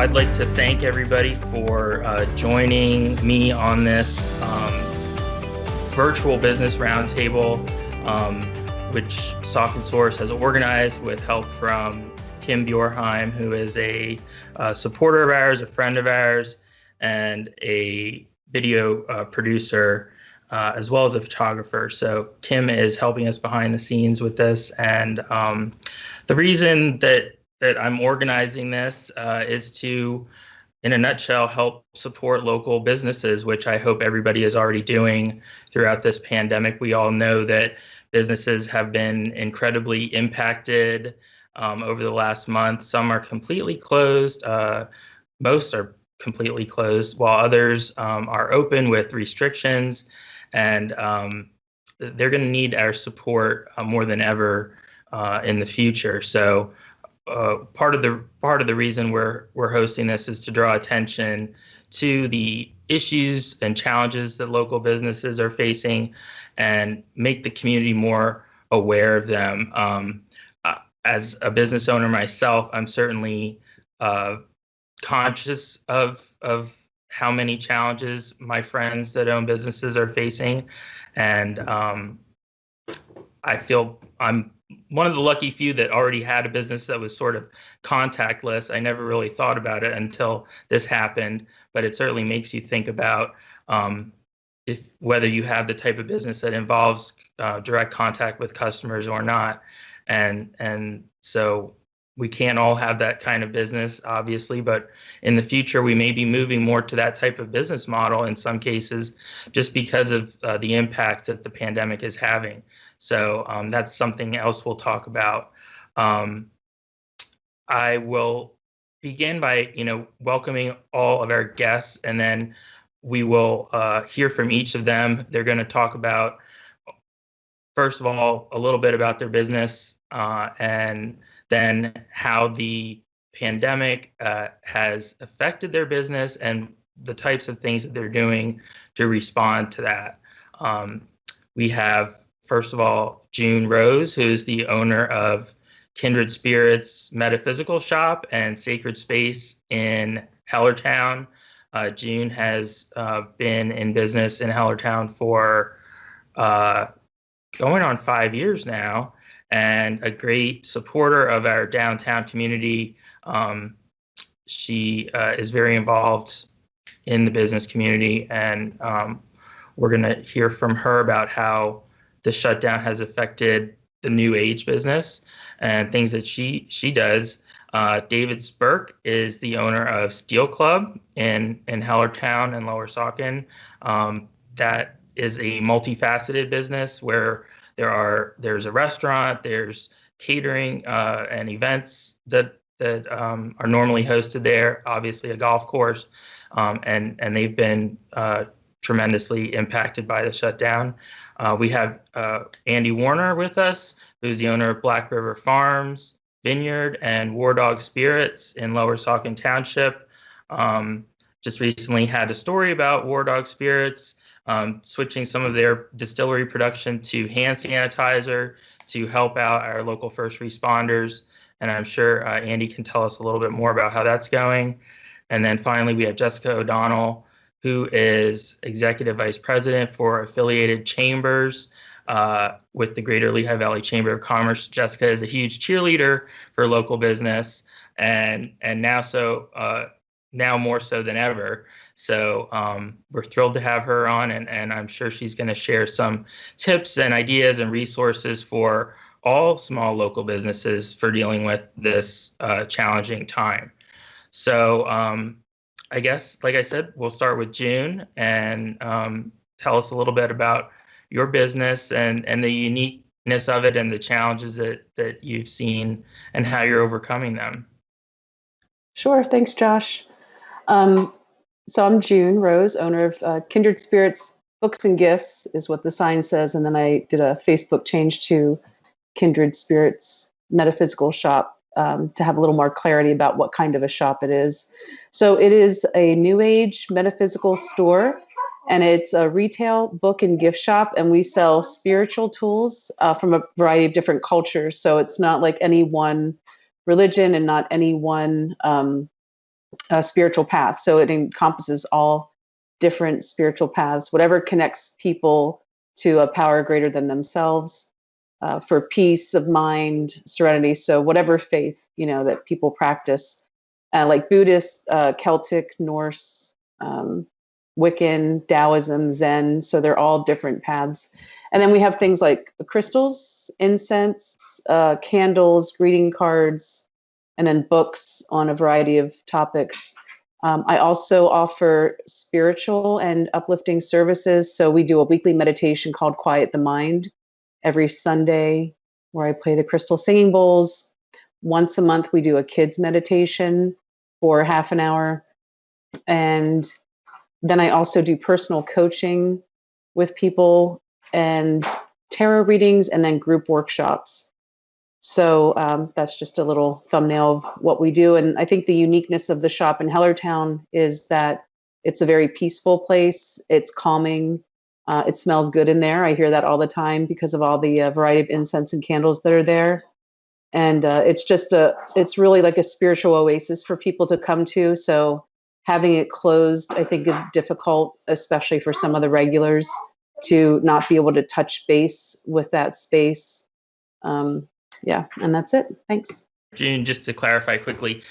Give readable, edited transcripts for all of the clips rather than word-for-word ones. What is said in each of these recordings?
I'd like to thank everybody for joining me on this virtual business roundtable, which Saucon Source has organized with help from Kim Bjorheim, who is a supporter of ours, a friend of ours, and a video producer, as well as a photographer. So Kim is helping us behind the scenes with this. And the reason that I'm organizing this is to, in a nutshell, help support local businesses, which I hope everybody is already doing throughout this pandemic. We all know that businesses have been incredibly impacted over the last month. Some are completely closed. Most are completely closed, while others are open with restrictions. And they're going to need our support more than ever in the future. So part of the reason we're hosting this is to draw attention to the issues and challenges that local businesses are facing and make the community more aware of them. As a business owner myself, I'm certainly conscious of how many challenges my friends that own businesses are facing, and I feel I'm one of the lucky few that already had a business that was sort of contactless. I never really thought about it until this happened, but it certainly makes you think about if whether you have the type of business that involves direct contact with customers or not. And so we can't all have that kind of business, obviously, but in the future, we may be moving more to that type of business model in some cases, just because of the impacts that the pandemic is having. So that's something else we'll talk about. I will begin by, welcoming all of our guests, and then we will hear from each of them. They're going to talk about, first of all, a little bit about their business, and then how the pandemic has affected their business and the types of things that they're doing to respond to that. We have, first of all, June Rose, who's the owner of Kindred Spirits Metaphysical Shoppe and Sacred Space in Hellertown. June has been in business in Hellertown for going on 5 years now, and a great supporter of our downtown community. She is very involved in the business community, and we're going to hear from her about how the shutdown has affected the new age business and things that she does. David Spirk is the owner of Steel Club in Hellertown and Lower Saucon. That is a multifaceted business where there's a restaurant, there's catering and events that are normally hosted there, obviously a golf course, and they've been tremendously impacted by the shutdown. We have Andy Warner with us, who's the owner of Black River Farms, Vineyard, and Wardog Spirits in Lower Saucon Township. Just recently had a story about Wardog Spirits switching some of their distillery production to hand sanitizer to help out our local first responders. And I'm sure Andy can tell us a little bit more about how that's going. And then finally, we have Jessica O'Donnell, who is Executive Vice President for Affiliated Chambers with the Greater Lehigh Valley Chamber of Commerce. Jessica is a huge cheerleader for local business, and now more so than ever. So we're thrilled to have her on, and I'm sure she's going to share some tips and ideas and resources for all small local businesses for dealing with this challenging time. So I guess, like I said, we'll start with June, and tell us a little bit about your business and the uniqueness of it and the challenges that you've seen and how you're overcoming them. Sure. Thanks, Josh. So I'm June Rose, owner of Kindred Spirits Books and Gifts is what the sign says. And then I did a Facebook change to Kindred Spirits Metaphysical Shoppe to have a little more clarity about what kind of a shop it is. So it is a new age metaphysical store, and it's a retail book and gift shop. And we sell spiritual tools from a variety of different cultures. So it's not like any one religion and not any one spiritual path. So it encompasses all different spiritual paths, whatever connects people to a power greater than themselves, for peace of mind, serenity. So whatever faith, that people practice, like Buddhist, Celtic, Norse, Wiccan, Taoism, Zen. So they're all different paths. And then we have things like crystals, incense, candles, greeting cards, and then books on a variety of topics. I also offer spiritual and uplifting services. So we do a weekly meditation called Quiet the Mind every Sunday, where I play the crystal singing bowls. Once a month, we do a kids meditation for half an hour. And then I also do personal coaching with people and tarot readings and then group workshops. So that's just a little thumbnail of what we do. And I think the uniqueness of the shop in Hellertown is that it's a very peaceful place. It's calming. It smells good in there. I hear that all the time because of all the variety of incense and candles that are there. And it's really like a spiritual oasis for people to come to. So having it closed, I think, is difficult, especially for some of the regulars, to not be able to touch base with that space. Yeah, and that's it. Thanks. June, just to clarify quickly,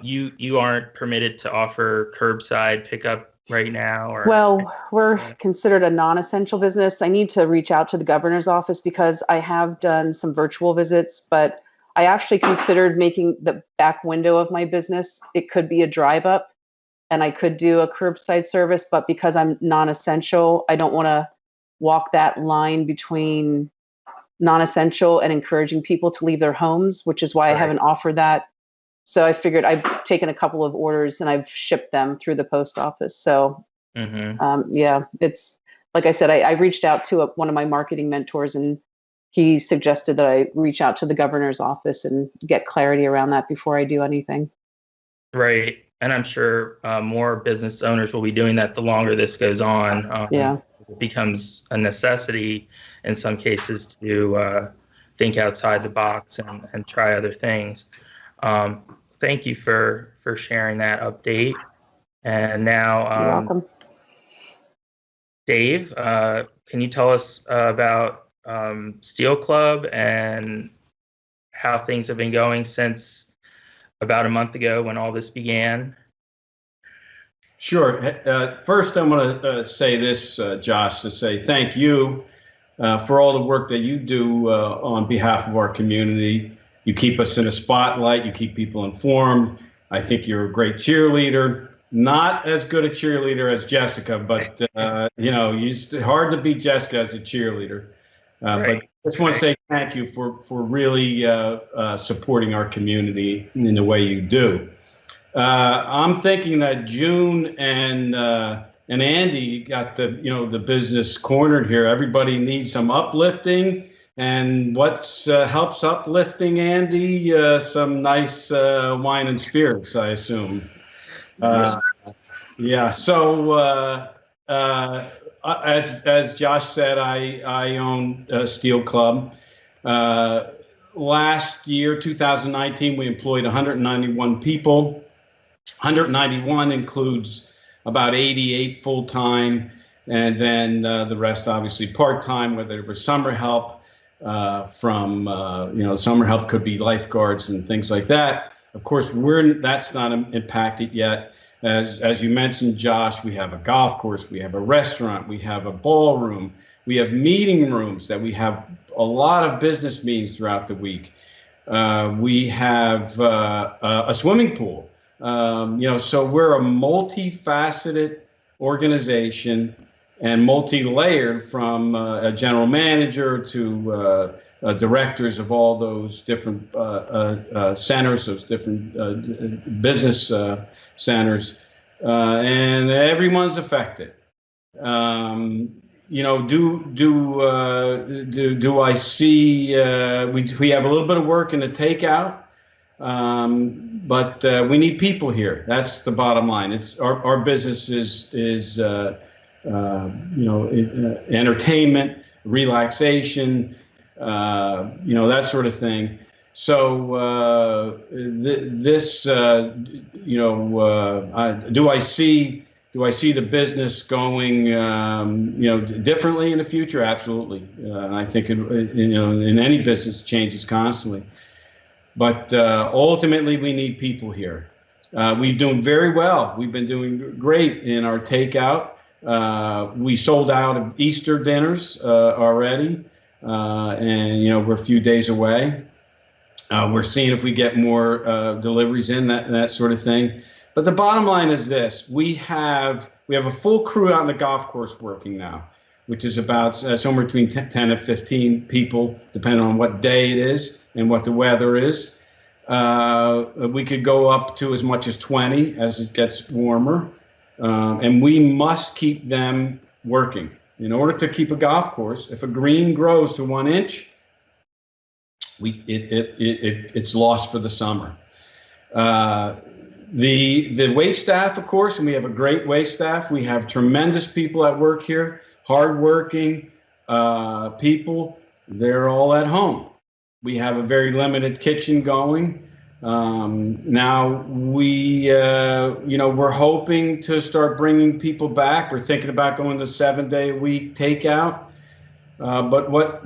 you aren't permitted to offer curbside pickup right now? Or? Well, we're considered a non-essential business. I need to reach out to the governor's office because I have done some virtual visits, but I actually considered making the back window of my business, it could be a drive up and I could do a curbside service, but because I'm non-essential, I don't want to walk that line between non-essential and encouraging people to leave their homes, which is why I haven't offered that. So I figured I've taken a couple of orders and I've shipped them through the post office. So yeah, it's like I said, I reached out to one of my marketing mentors and he suggested that I reach out to the governor's office and get clarity around that before I do anything. Right. And I'm sure more business owners will be doing that the longer this goes on. It becomes a necessity in some cases to think outside the box and try other things. Thank you for sharing that update. And now, You're welcome. Dave, can you tell us about Steel Club and how things have been going since about a month ago when all this began? Sure. First, I'm going to say this, Josh, to say thank you for all the work that you do on behalf of our community. You keep us in a spotlight. You keep people informed. I think you're a great cheerleader. Not as good a cheerleader as Jessica, but it's hard to beat Jessica as a cheerleader. But I just want to say thank you for really supporting our community in the way you do. I'm thinking that June and Andy got the business cornered here. Everybody needs some uplifting, and what helps uplifting, Andy? Some nice wine and spirits, I assume. Yeah. So as Josh said, I own Steel Club. Last year, 2019, we employed 191 people. 191 includes about 88 full-time, and then the rest obviously part-time, whether it was summer help summer help could be lifeguards and things like that. Of course, that's not impacted yet. As you mentioned, Josh, we have a golf course, we have a restaurant, we have a ballroom, we have meeting rooms that we have a lot of business meetings throughout the week. We have a swimming pool. So we're a multifaceted organization and multi-layered, from a general manager to directors of all those different centers, those different business centers, and everyone's affected. Do I see we have a little bit of work in the takeout, but we need people here. That's the bottom line. It's our business is entertainment, relaxation, that sort of thing. So this, do I see the business going, differently in the future? Absolutely. I think in any business, changes constantly. But ultimately, we need people here. We're doing very well. We've been doing great in our takeout. We sold out of Easter dinners already, and we're a few days away. We're seeing if we get more deliveries in, that sort of thing. But the bottom line is this: we have a full crew out on the golf course working now, which is about somewhere between 10 and 15 people, depending on what day it is and what the weather is. We could go up to as much as 20 as it gets warmer, and we must keep them working. In order to keep a golf course, if a green grows to 1 inch, it's lost for the summer. The wait staff, of course, and we have a great wait staff. We have tremendous people that work here, hardworking people. They're all at home. We have a very limited kitchen going. Now we're hoping to start bringing people back. We're thinking about going to 7-day-a-week takeout. But what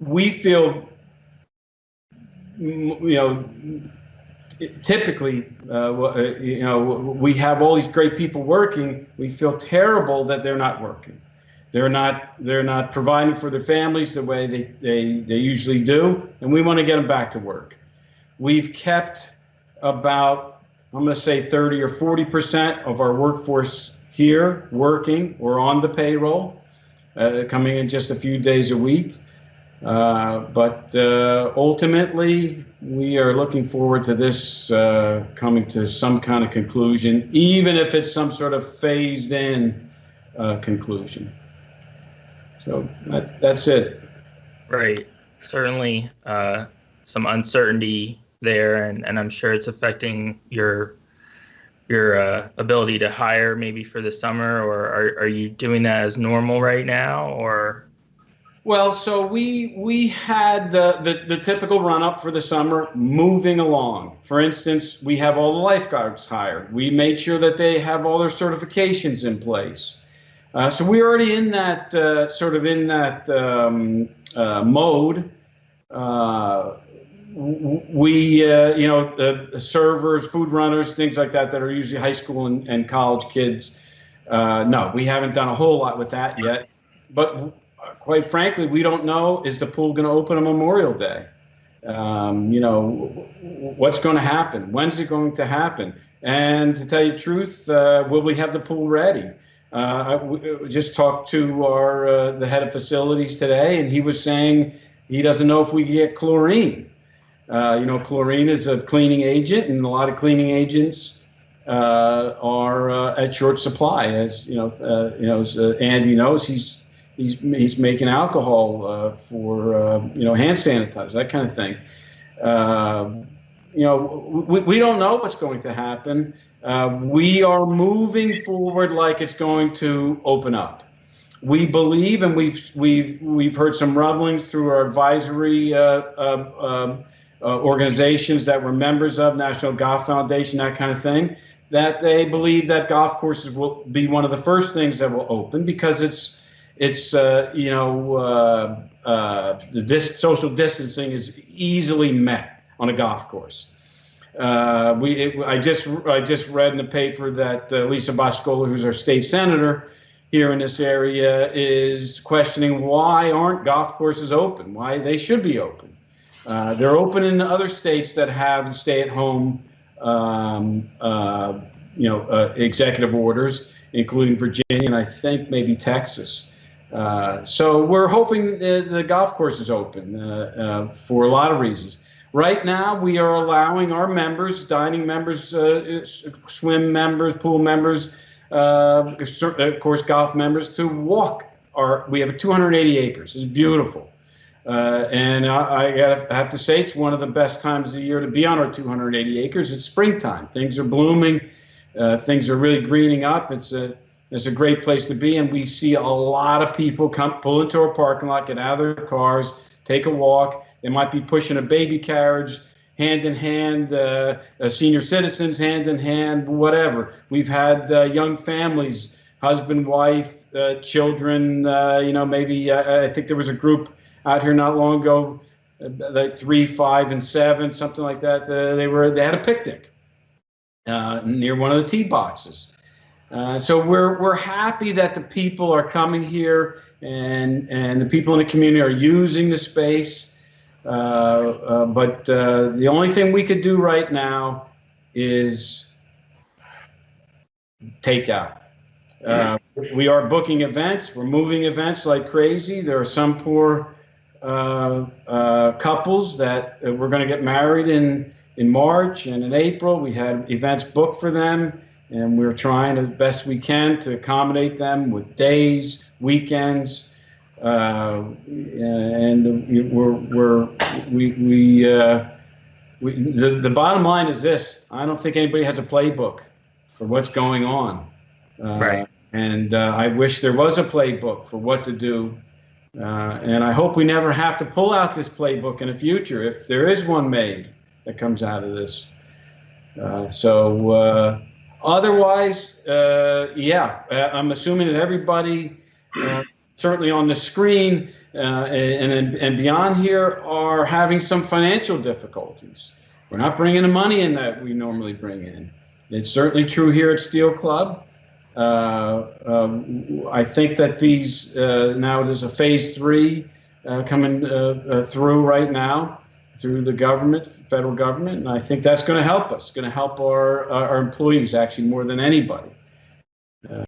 we feel, typically, we have all these great people working. We feel terrible that they're not working. They're not providing for their families the way they usually do, and we want to get them back to work. We've kept about, I'm going to say 30 or 40% of our workforce here working or on the payroll, coming in just a few days a week. But ultimately, we are looking forward to this coming to some kind of conclusion, even if it's some sort of phased-in conclusion. So that's it. Right. Certainly some uncertainty there, and I'm sure it's affecting your ability to hire maybe for the summer, or are you doing that as normal right now, or? Well, so we had the typical run-up for the summer moving along. For instance, we have all the lifeguards hired. We made sure that they have all their certifications in place. So we're already in that mode. The servers, food runners, things like that are usually high school and college kids. No, we haven't done a whole lot with that yet. But quite frankly, we don't know, is the pool going to open on Memorial Day? What's going to happen? When's it going to happen? And to tell you the truth, will we have the pool ready? We just talked to the head of facilities today, and he was saying he doesn't know if we can get chlorine. Chlorine is a cleaning agent, and a lot of cleaning agents are at short supply. As as Andy knows, he's making alcohol for hand sanitizer, that kind of thing. We don't know what's going to happen. We are moving forward like it's going to open up. We believe, and we've heard some rumblings through our advisory organizations that we're members of, National Golf Foundation, that kind of thing, that they believe that golf courses will be one of the first things that will open, because this social distancing is easily met on a golf course. I just read in the paper that Lisa Boscola, who's our state senator here in this area, is questioning why aren't golf courses open, why they should be open. They're open in other states that have stay-at-home executive orders, including Virginia and I think maybe Texas. So we're hoping the golf course is open for a lot of reasons. Right now, we are allowing our members, dining members, swim members, pool members, of course, golf members, to walk. We have 280 acres. It's beautiful. And I have to say, it's one of the best times of the year to be on our 280 acres. It's springtime. Things are blooming. Things are really greening up. It's a great place to be. And we see a lot of people pull into our parking lot, get out of their cars, take a walk, They might be pushing a baby carriage hand in hand, senior citizens hand in hand, whatever. We've had young families, husband, wife, children, maybe I think there was a group out here not long ago, like 3, 5, and 7, something like that. They had a picnic near one of the tee boxes. So we're happy that the people are coming here and the people in the community are using the space. But the only thing we could do right now is takeout. We are booking events. We're moving events like crazy. There are some poor couples that were going to get married in March and in April. We had events booked for them, and we're trying as best we can to accommodate them with days, weekends, and the bottom line is this: I don't think anybody has a playbook for what's going on, Right. And I wish there was a playbook for what to do. And I hope we never have to pull out this playbook in the future, if there is one made that comes out of this. Otherwise, I'm assuming that everybody, certainly on the screen and beyond here, are having some financial difficulties. We're not bringing the money in that we normally bring in. It's certainly true here at Steel Club. I think that these now there's a phase 3 coming through right now through the government, federal government, and I think that's going to help us. Going to help our employees actually more than anybody. I'd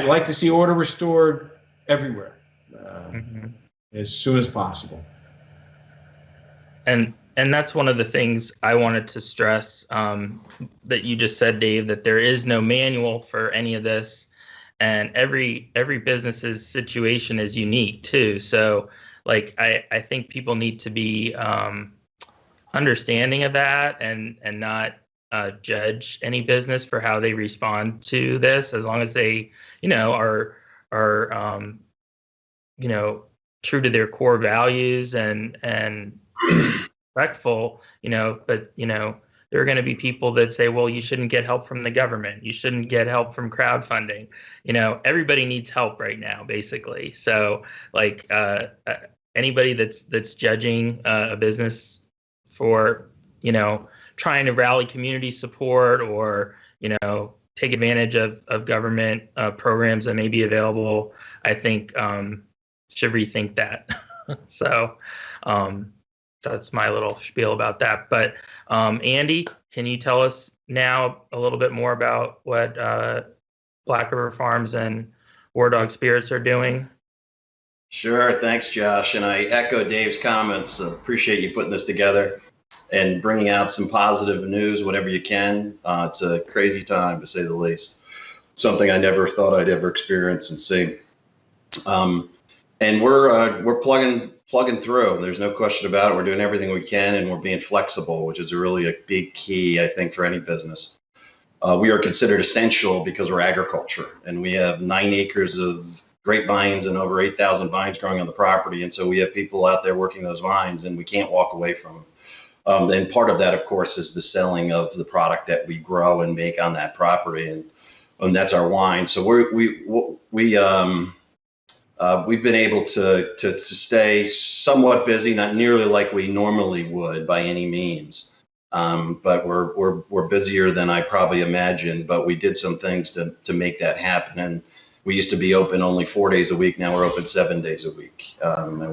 like to see order restored everywhere as soon as possible. And that's one of the things I wanted to stress, that you just said, Dave, that there is no manual for any of this, and every business's situation is unique too. So, like, I think people need to be understanding of that and not judge any business for how they respond to this, as long as they, are true to their core values and respectful, but there are going to be people that say, well, you shouldn't get help from the government. You shouldn't get help from crowdfunding. Everybody needs help right now, basically. So, like, anybody that's judging a business for, trying to rally community support or, take advantage of government programs that may be available, I think should rethink that. So, that's my little spiel about that. But Andy, can you tell us now a little bit more about what Black River Farms and Wardog Spirits are doing? Sure. Thanks, Josh. And I echo Dave's comments. Appreciate you putting this together and bringing out some positive news whenever you can. It's a crazy time, to say the least. Something I never thought I'd ever experience and see. And we're plugging through. There's no question about it. We're doing everything we can, and we're being flexible, which is really a big key, I think, for any business. We are considered essential because we're agriculture, and we have 9 acres of grapevines and over 8,000 vines growing on the property. And so we have people out there working those vines, and we can't walk away from them. And part of that, of course, is the selling of the product that we grow and make on that property, and that's our wine. So we've been able to stay somewhat busy, not nearly like we normally would by any means, but we're busier than I probably imagined. But we did some things to make that happen, and we used to be open only 4 days a week. Now we're open 7 days a week, and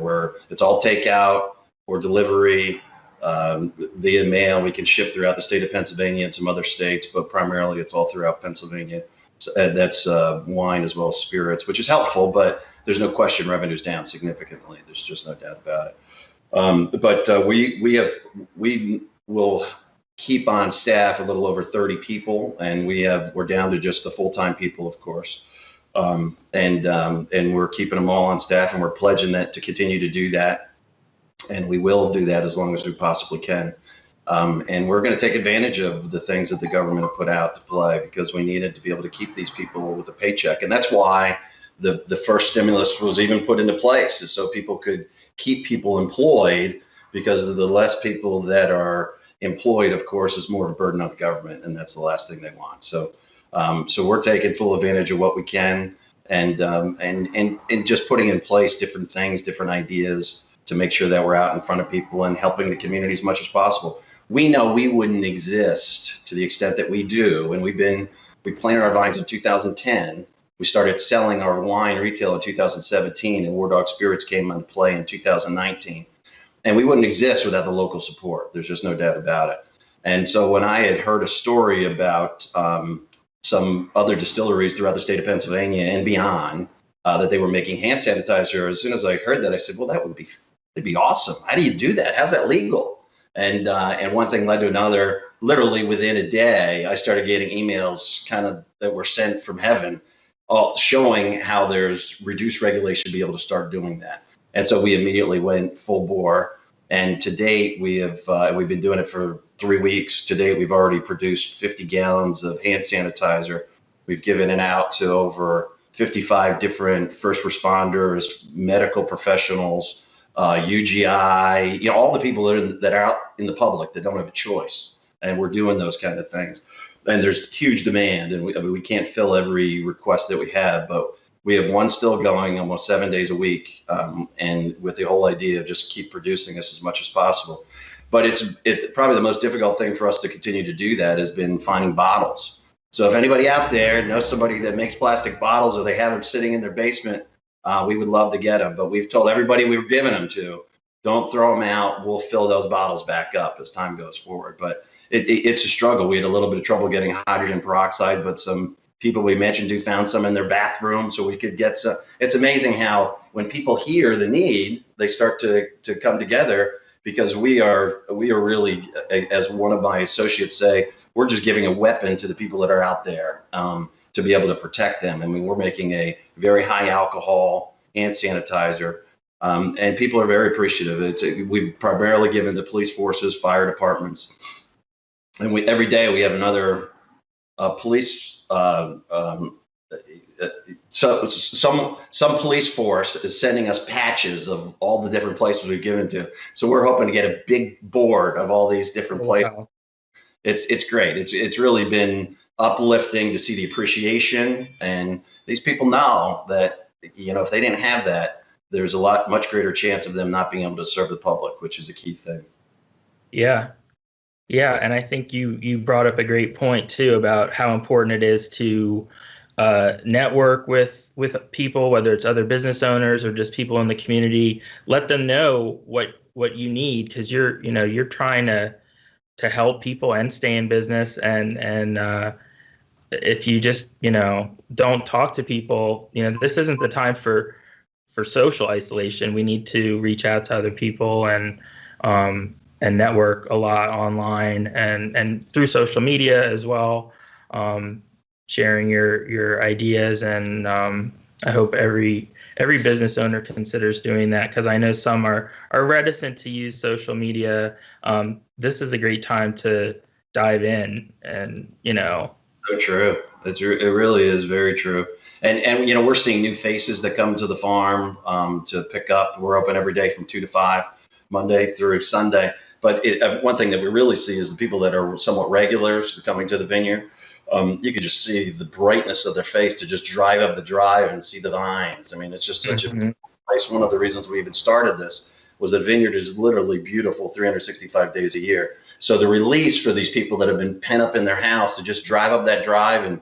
it's all takeout or delivery via mail. We can ship throughout the state of Pennsylvania and some other states, but primarily it's all throughout Pennsylvania. That's wine as well as spirits, which is helpful, but there's no question revenue's down significantly. There's just no doubt about it. But we will keep on staff a little over 30 people, and we're down to just the full-time people, of course. And we're keeping them all on staff, and we're pledging that to continue to do that. And we will do that as long as we possibly can. And we're going to take advantage of the things that the government have put out to play, because we needed to be able to keep these people with a paycheck. And that's why the first stimulus was even put into place is so people could keep people employed, because the less people that are employed, of course, is more of a burden on the government, and that's the last thing they want. So we're taking full advantage of what we can, and just putting in place different things, different ideas to make sure that we're out in front of people and helping the community as much as possible. We know we wouldn't exist to the extent that we do, and we planted our vines in 2010. We started selling our wine retail in 2017, and Wardog Spirits came into play in 2019. And we wouldn't exist without the local support. There's just no doubt about it. And so when I had heard a story about some other distilleries throughout the state of Pennsylvania and beyond, that they were making hand sanitizer, as soon as I heard that, I said, well, that'd be awesome. How do you do that? How's that legal? And one thing led to another. Literally within a day, I started getting emails kind of that were sent from heaven, showing how there's reduced regulation to be able to start doing that. And so we immediately went full bore. And to date, we've been doing it for 3 weeks. To date, we've already produced 50 gallons of hand sanitizer. We've given it out to over 55 different first responders, medical professionals, UGI, all the people that are out in the public that don't have a choice. And we're doing those kind of things. And there's huge demand, and we can't fill every request that we have, but we have one still going almost 7 days a week, and with the whole idea of just keep producing this as much as possible. But it's probably the most difficult thing for us to continue to do that has been finding bottles. So if anybody out there knows somebody that makes plastic bottles, or they have them sitting in their basement, we would love to get them. But we've told everybody we were giving them to, don't throw them out. We'll fill those bottles back up as time goes forward. But it's a struggle. We had a little bit of trouble getting hydrogen peroxide, but some people we mentioned found some in their bathroom, so we could get some. It's amazing how when people hear the need, they start to come together, because we are really, as one of my associates say, we're just giving a weapon to the people that are out there to be able to protect them. I mean, we're making a very high alcohol hand sanitizer, and people are very appreciative. We've primarily given to police forces, fire departments, and every day we have another police. So some police force is sending us patches of all the different places we've given to. So we're hoping to get a big board of all these different places. Wow. It's great. It's really been uplifting to see the appreciation, and these people know that, if they didn't have that, there's much greater chance of them not being able to serve the public, which is a key thing. Yeah. Yeah, and I think you brought up a great point too about how important it is to network with people, whether it's other business owners or just people in the community. Let them know what you need, because you're trying to help people and stay in business. And if you just don't talk to people, this isn't the time for social isolation. We need to reach out to other people and network a lot online and through social media as well, sharing your ideas. And I hope every business owner considers doing that, because I know some are reticent to use social media. This is a great time to dive in, and So true. It really is very true. And we're seeing new faces that come to the farm to pick up. We're open every day from 2 to 5, Monday through Sunday. But one thing that we really see is the people that are somewhat regulars coming to the vineyard. You could just see the brightness of their face to just drive up the drive and see the vines. I mean, it's just such a place. One of the reasons we even started this was the vineyard is literally beautiful 365 days a year. So the release for these people that have been pent up in their house to just drive up that drive, and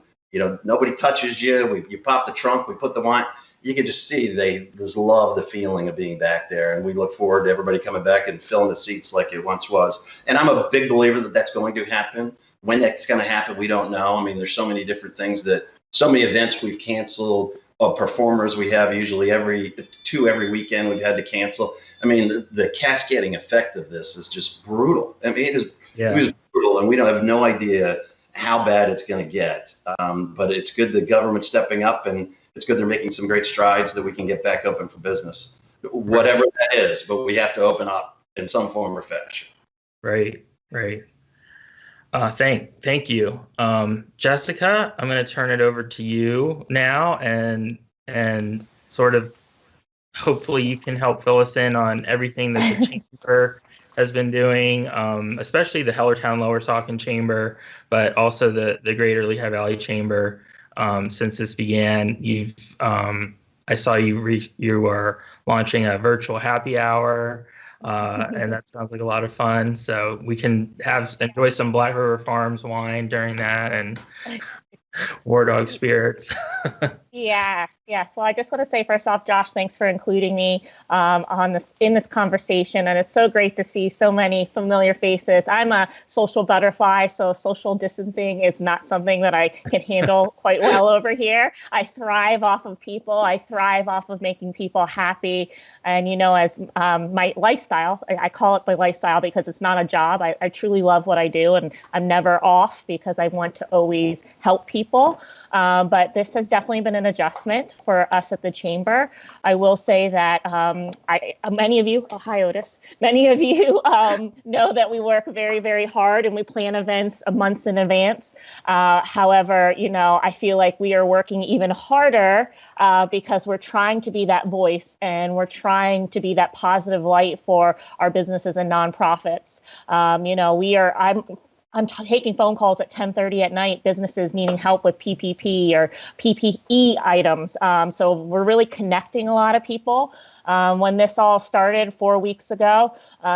nobody touches you. You pop the trunk, we put the wine. You can just see they just love the feeling of being back there, and we look forward to everybody coming back and filling the seats like it once was. And I'm a big believer that that's going to happen. When that's going to happen, we don't know. I mean, there's so many different things, so many events we've canceled, performers we have usually every weekend we've had to cancel. I mean, the cascading effect of this is just brutal. I mean, it was brutal, and we don't have no idea how bad it's going to get. But it's good the government's stepping up, and it's good they're making some great strides that we can get back open for business, whatever that is. But we have to open up in some form or fashion. Right. Thank you. Jessica, I'm going to turn it over to you now, and and sort of hopefully you can help fill us in on everything that the chamber has been doing, especially the Hellertown Lower Saucon Chamber, but also the Greater Lehigh Valley Chamber. Since this began, I saw you are launching a virtual happy hour, and that sounds like a lot of fun. So we can enjoy some Black River Farms wine during that and Wardog spirits. Yeah. Well, I just want to say first off, Josh, thanks for including me in this conversation, and it's so great to see so many familiar faces. I'm a social butterfly, so social distancing is not something that I can handle quite well over here. I thrive off of people. I thrive off of making people happy, and as my lifestyle, I call it my lifestyle because it's not a job. I truly love what I do, and I'm never off because I want to always help people. But this has definitely been an adjustment for us at the chamber. I will say that many of you, hi Otis, many of you know that we work very, very hard and we plan events months in advance. However, I feel like we are working even harder because we're trying to be that voice and we're trying to be that positive light for our businesses and nonprofits. I'm taking phone calls at 10:30 at night, businesses needing help with PPP or PPE items. So we're really connecting a lot of people. When this all started 4 weeks ago,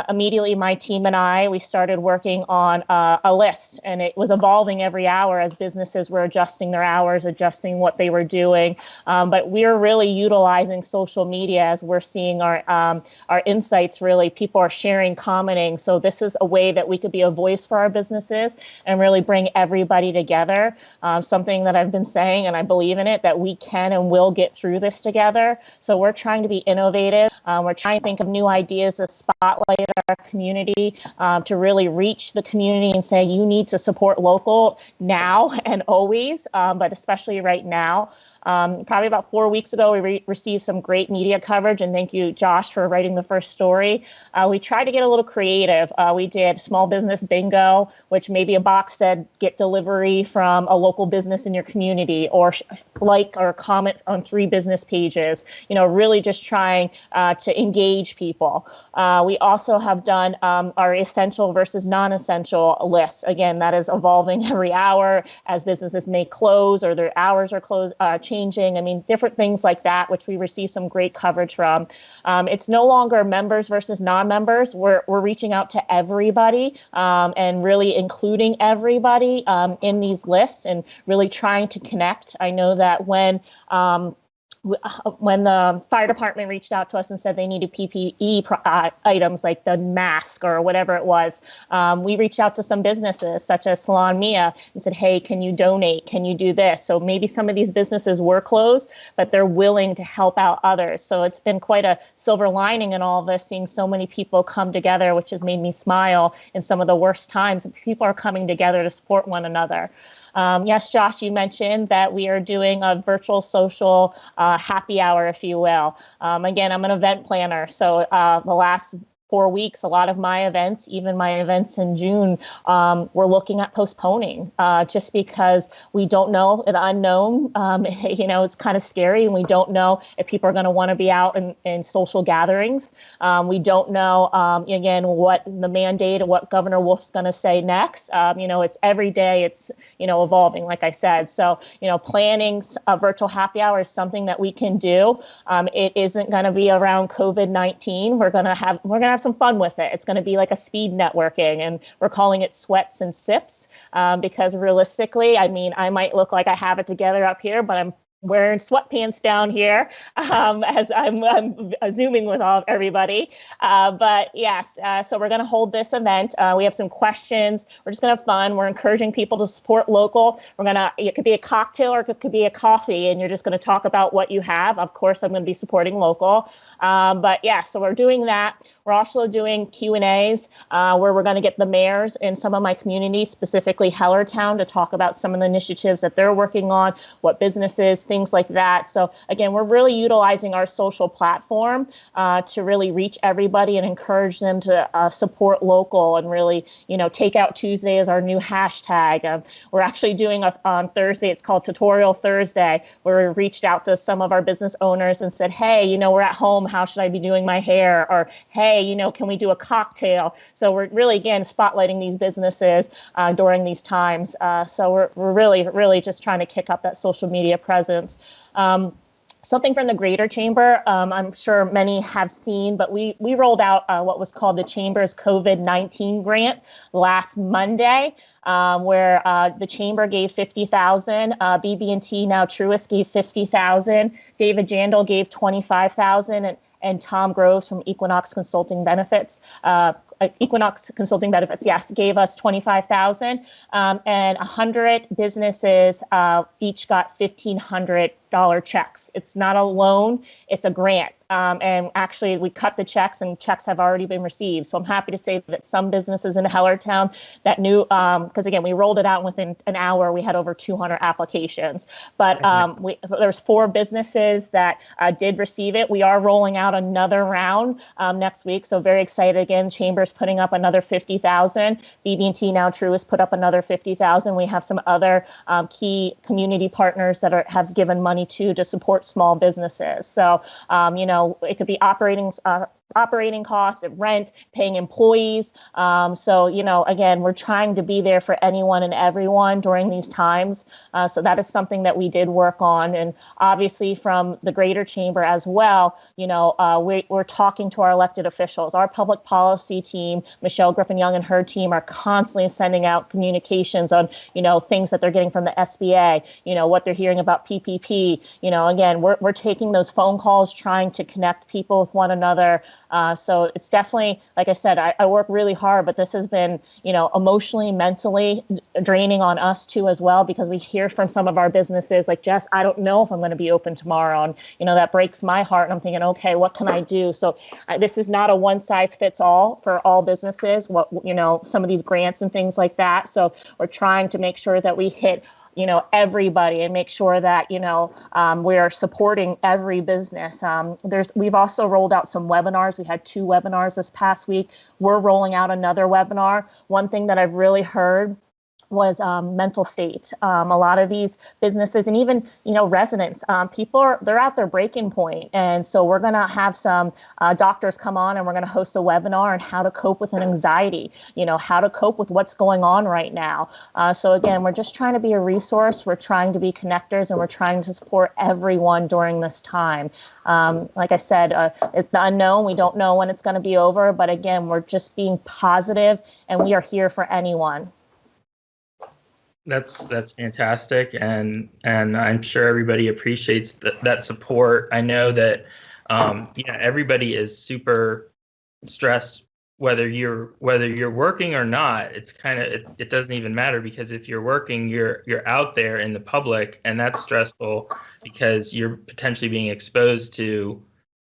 immediately my team and we started working on a list, and it was evolving every hour as businesses were adjusting their hours, adjusting what they were doing. But we're really utilizing social media as we're seeing our insights. Really, people are sharing, commenting. So this is a way that we could be a voice for our businesses and really bring everybody together. Something that I've been saying, and I believe in it, that we can and will get through this together. So we're trying to be innovative. We're trying to think of new ideas to spotlight our community, to really reach the community and say, you need to support local now and always, but especially right now. Probably about 4 weeks ago, we received some great media coverage, and thank you, Josh, for writing the first story. We tried to get a little creative. We did small business bingo, which maybe a box said, get delivery from a local business in your community, or like or comment on 3 business pages, really just trying to engage people. We also have done our essential versus non-essential lists. Again, that is evolving every hour as businesses may close or their hours are changing. Different things like that, which we receive some great coverage from. It's no longer members versus non-members. We're reaching out to everybody and really including everybody in these lists and really trying to connect. I know that when the fire department reached out to us and said they needed PPE items like the mask or whatever it was, we reached out to some businesses such as Salon Mia and said, hey, can you donate? Can you do this? So maybe some of these businesses were closed, but they're willing to help out others. So it's been quite a silver lining in all of this, seeing so many people come together, which has made me smile in some of the worst times. People are coming together to support one another. Yes, Josh, you mentioned that we are doing a virtual social happy hour, if you will. Again, I'm an event planner, so the last 4 weeks, a lot of my events, even my events in June, we're looking at postponing just because we don't know the unknown. It's kind of scary, and we don't know if people are going to want to be out in social gatherings. We don't know, again, what the mandate and what Governor Wolf's going to say next. It's every day it's, evolving, like I said. So, planning a virtual happy hour is something that we can do. It isn't going to be around COVID-19. We're going to have some fun with it. It's going to be like a speed networking, and we're calling it sweats and sips because realistically, I might look like I have it together up here, but I'm wearing sweatpants down here as I'm Zooming with everybody. But yes, so we're going to hold this event. We have some questions. We're just going to have fun. We're encouraging people to support local. It could be a cocktail or it could be a coffee, and you're just going to talk about what you have. Of course, I'm going to be supporting local. But yeah, so we're doing that. We're also doing Q&As where we're going to get the mayors in some of my communities, specifically Hellertown, to talk about some of the initiatives that they're working on, what businesses things like that. So again, we're really utilizing our social platform to really reach everybody and encourage them to support local, and really, Takeout Tuesday is our new hashtag. We're actually doing on Thursday, it's called Tutorial Thursday, where we reached out to some of our business owners and said, hey, we're at home, how should I be doing my hair? Or, hey, can we do a cocktail? So we're really, again, spotlighting these businesses during these times. So we're really just trying to kick up that social media presence. Something from the Greater Chamber, I'm sure many have seen, but we rolled out what was called the Chamber's COVID-19 grant last Monday, where the Chamber gave $50,000, BB&T, now Truist, gave $50,000, David Jandal gave $25,000, and Tom Groves from Equinox Consulting Benefits, yes, gave us $25,000, and 100 businesses each got $1,500 checks. It's not a loan, it's a grant. And actually, we cut the checks, and checks have already been received. So I'm happy to say that some businesses in Hellertown that knew, because again, we rolled it out within an hour, we had over 200 applications. But there's 4 businesses that did receive it. We are rolling out another round next week. So very excited again. Chamber's putting up another $50,000. BB&T, now Truist, put up another $50,000. We have some other key community partners that have given money to support small businesses. So, it could be operating costs, rent, paying employees. So, again, we're trying to be there for anyone and everyone during these times. So that is something that we did work on. And obviously from the Greater Chamber as well, we're talking to our elected officials. Our public policy team, Michelle Griffin-Young and her team, are constantly sending out communications on, things that they're getting from the SBA, what they're hearing about PPP. Again, we're taking those phone calls, trying to connect people with one another. So it's definitely, like I said, I work really hard, but this has been, emotionally, mentally draining on us too as well, because we hear from some of our businesses like, Jess, I don't know if I'm going to be open tomorrow. And, that breaks my heart. And I'm thinking, okay, what can I do? So this is not a one size fits all for all businesses, some of these grants and things like that. So we're trying to make sure that we hit everybody and make sure that, we are supporting every business. We've also rolled out some webinars. We had 2 webinars this past week. We're rolling out another webinar. One thing that I've really heard was mental state. A lot of these businesses and even, residents, they're at their breaking point. And so we're going to have some doctors come on, and we're going to host a webinar on how to cope with an anxiety, how to cope with what's going on right now. So again, we're just trying to be a resource. We're trying to be connectors, and we're trying to support everyone during this time. Like I said, it's the unknown. We don't know when it's going to be over. But again, we're just being positive, and we are here for anyone. That's fantastic, and I'm sure everybody appreciates that support. I know that everybody is super stressed, whether you're working or not. It's kind of it doesn't even matter, because if you're working, you're out there in the public, and that's stressful because you're potentially being exposed to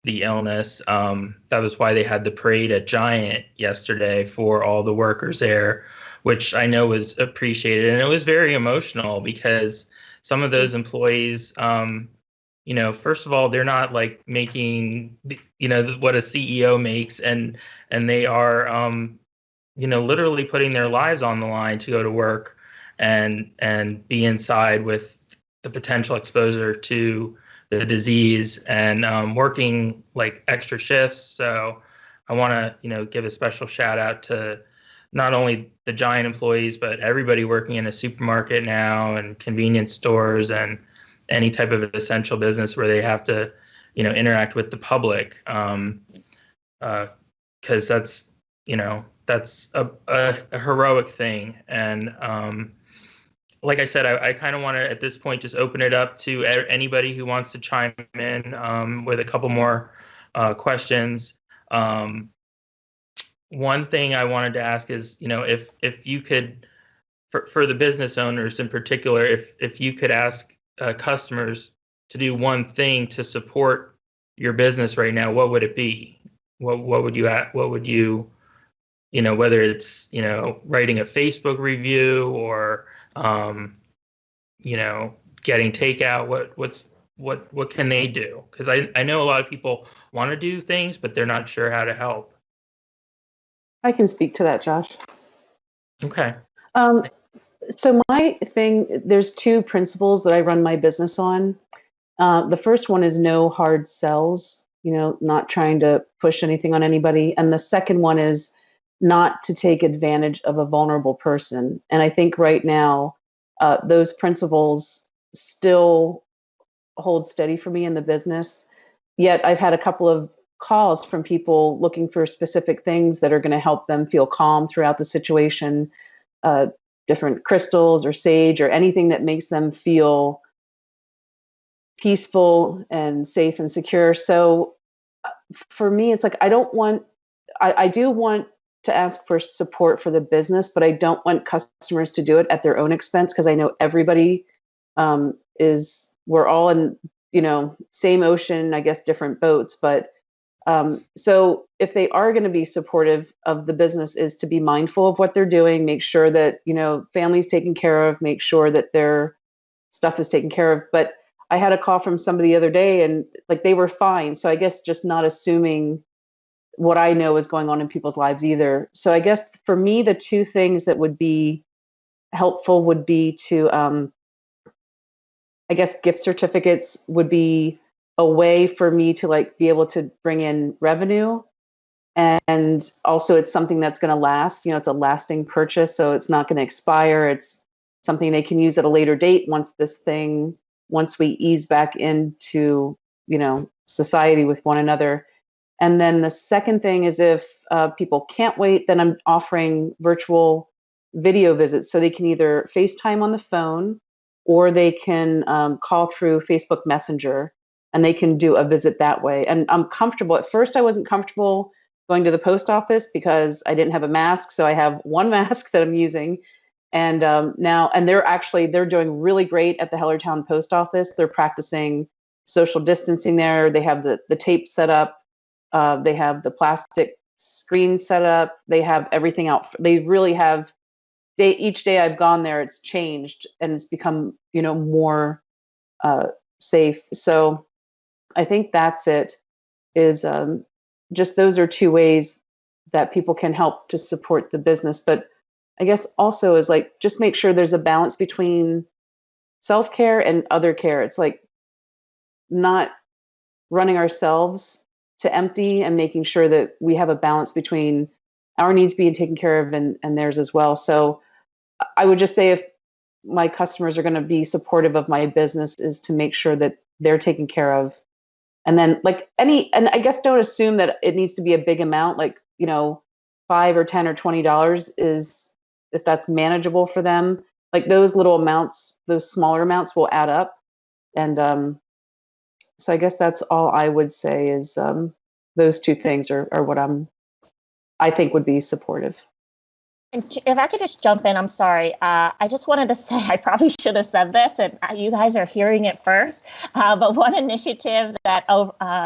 the illness. That was why they had the parade at Giant yesterday for all the workers there, which I know was appreciated. And it was very emotional because some of those employees, first of all, they're not like making, what a CEO makes, and they are, literally putting their lives on the line to go to work and be inside with the potential exposure to the disease, and working like extra shifts. So I want to, give a special shout out to not only the Giant employees, but everybody working in a supermarket now, and convenience stores, and any type of essential business where they have to, interact with the public. Because that's a heroic thing. And like I said, I kind of want to, at this point, just open it up to anybody who wants to chime in with a couple more questions. One thing I wanted to ask is, if you could, for the business owners in particular, if you could ask customers to do one thing to support your business right now, what would it be? What would you, whether it's, writing a Facebook review, or, getting takeout? What can they do? Because I know a lot of people want to do things, but they're not sure how to help. I can speak to that, Josh. Okay. So my thing, there's two principles that I run my business on. The first one is no hard sells, not trying to push anything on anybody. And the second one is not to take advantage of a vulnerable person. And I think right now, those principles still hold steady for me in the business. Yet I've had a couple of calls from people looking for specific things that are going to help them feel calm throughout the situation, different crystals or sage or anything that makes them feel peaceful and safe and secure. So for me, it's like I do want to ask for support for the business, but I don't want customers to do it at their own expense, because I know everybody we're all in, same ocean, I guess, different boats. But so if they are going to be supportive of the business, is to be mindful of what they're doing, make sure that, family's taken care of, make sure that their stuff is taken care of. But I had a call from somebody the other day and like they were fine. So I guess just not assuming what I know is going on in people's lives either. So I guess for me, the two things that would be helpful would be to, I guess gift certificates would be a way for me to like be able to bring in revenue. And also it's something that's going to last, it's a lasting purchase. So it's not going to expire. It's something they can use at a later date once we ease back into, society with one another. And then the second thing is if people can't wait, then I'm offering virtual video visits. So they can either FaceTime on the phone or they can call through Facebook Messenger, and they can do a visit that way. And I'm comfortable. At first, I wasn't comfortable going to the post office because I didn't have a mask. So I have one mask that I'm using. And now, and they're doing really great at the Hellertown post office. They're practicing social distancing there. They have the tape set up. They have the plastic screen set up. They have everything out. They really have, each day I've gone there, it's changed and it's become, more safe. So I think that's it, is just those are two ways that people can help to support the business. But I guess also is like, just make sure there's a balance between self-care and other care. It's like not running ourselves to empty and making sure that we have a balance between our needs being taken care of and theirs as well. So I would just say if my customers are going to be supportive of my business, is to make sure that they're taken care of. And then and I guess don't assume that it needs to be a big amount, like, $5 or $10 or $20 is, if that's manageable for them, like those little amounts, those smaller amounts will add up. And so I guess that's all I would say is those two things are what I think would be supportive. And if I could just jump in, I'm sorry. I just wanted to say, I probably should have said this, and you guys are hearing it first. But one initiative that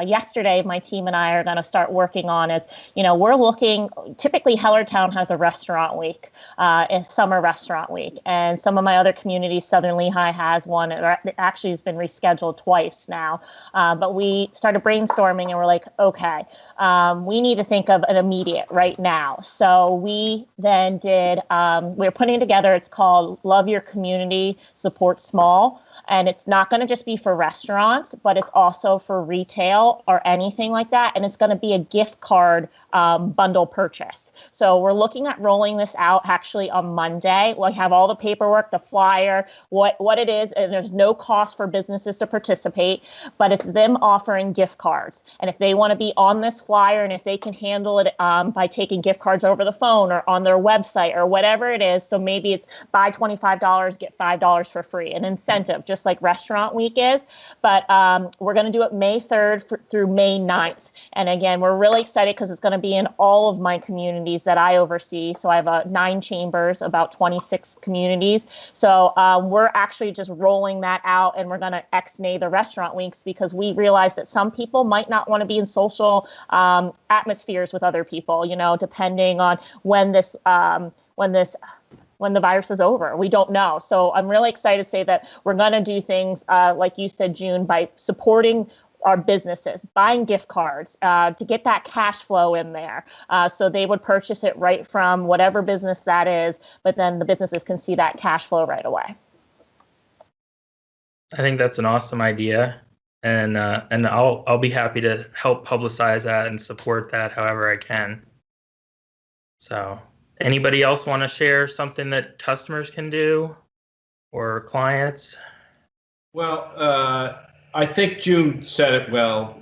yesterday my team and I are going to start working on is, we're looking, typically Hellertown has a restaurant week, a summer restaurant week. And some of my other communities, Southern Lehigh has one. It actually has been rescheduled twice now. But we started brainstorming and we're like, okay, we need to think of an immediate right now. So we then we're putting together, it's called Love Your Community, Support Small. And it's not going to just be for restaurants, but it's also for retail or anything like that. And it's going to be a gift card bundle purchase. So we're looking at rolling this out actually on Monday. We'll have all the paperwork, the flyer, what it is, and there's no cost for businesses to participate, but it's them offering gift cards. And if they want to be on this flyer and if they can handle it by taking gift cards over the phone or on their website or whatever it is, so maybe it's buy $25, get $5 for free, an incentive, just like Restaurant Week is. But we're going to do it May 3rd through May 9th. And again, we're really excited because it's going to be in all of my communities that I oversee. So I have 9 chambers, about 26 communities. So we're actually just rolling that out, and we're going to ex-nay the restaurant weeks because we realize that some people might not want to be in social atmospheres with other people, depending on when this when the virus is over. We don't know. So I'm really excited to say that we're going to do things, like you said, June, by supporting our businesses, buying gift cards to get that cash flow in there. So they would purchase it right from whatever business that is, but then the businesses can see that cash flow right away. I think that's an awesome idea. And I'll be happy to help publicize that and support that however I can. So anybody else want to share something that customers can do or clients? Well, I think June said it well.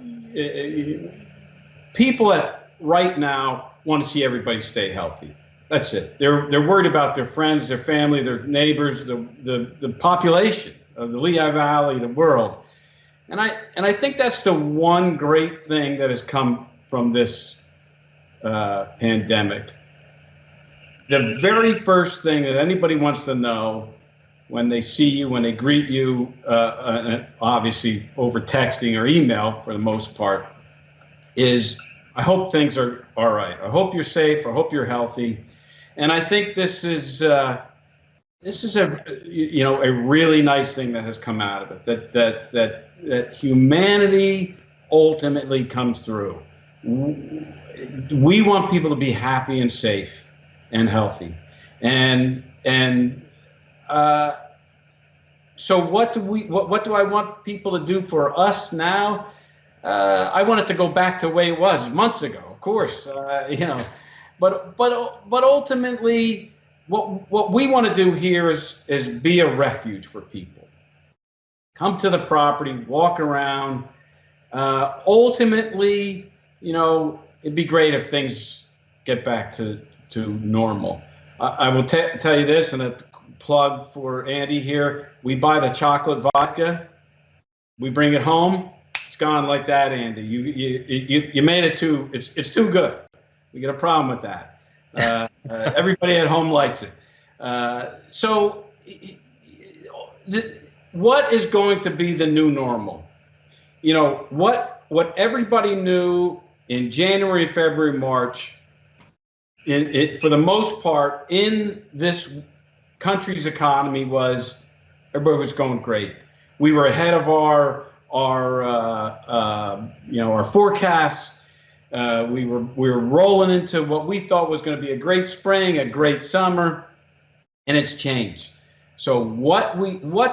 People right now want to see everybody stay healthy. That's it. They're worried about their friends, their family, their neighbors, the population of the Lehigh Valley, the world. And I think that's the one great thing that has come from this pandemic. The very first thing that anybody wants to know when they see you, when they greet you, obviously over texting or email for the most part, is I hope things are all right. I hope you're safe. I hope you're healthy. And I think this is a really nice thing that has come out of it. That humanity ultimately comes through. We want people to be happy and safe and healthy, so what do I want people to do for us now? I want it to go back to the way it was months ago, of course, but ultimately what we want to do here is be a refuge for people. Come to the property, walk around. Ultimately, it'd be great if things get back to normal. I will tell you this, and a plug for Andy here. We buy the chocolate vodka. We bring it home. It's gone like that, Andy. You made it too. It's too good. We get a problem with that. Everybody at home likes it. So, what is going to be the new normal? What everybody knew in January, February, March. For the most part, in this country's economy, was everybody was going great. We were ahead of our forecasts. We were rolling into what we thought was going to be a great spring, a great summer, and it's changed. So what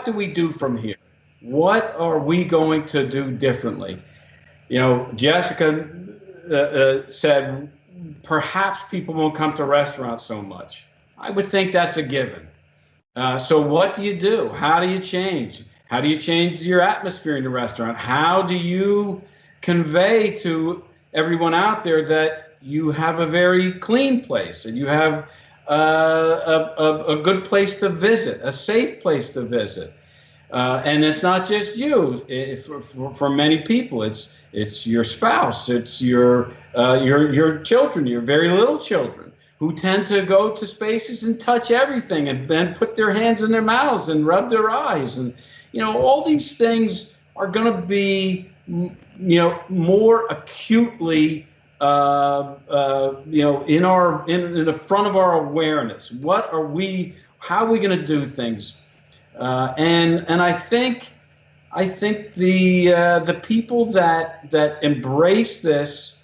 do we do from here? What are we going to do differently? Jessica said perhaps people won't come to restaurants so much. I would think that's a given. So what do you do? How do you change? How do you change your atmosphere in the restaurant? How do you convey to everyone out there that you have a very clean place and you have a good place to visit, a safe place to visit? And it's not just you. For many people, it's your spouse, it's your children, your very little children, who tend to go to spaces and touch everything and then put their hands in their mouths and rub their eyes. And, all these things are going to be, more acutely, in the front of our awareness. How are we going to do things? And I think the people that embrace this,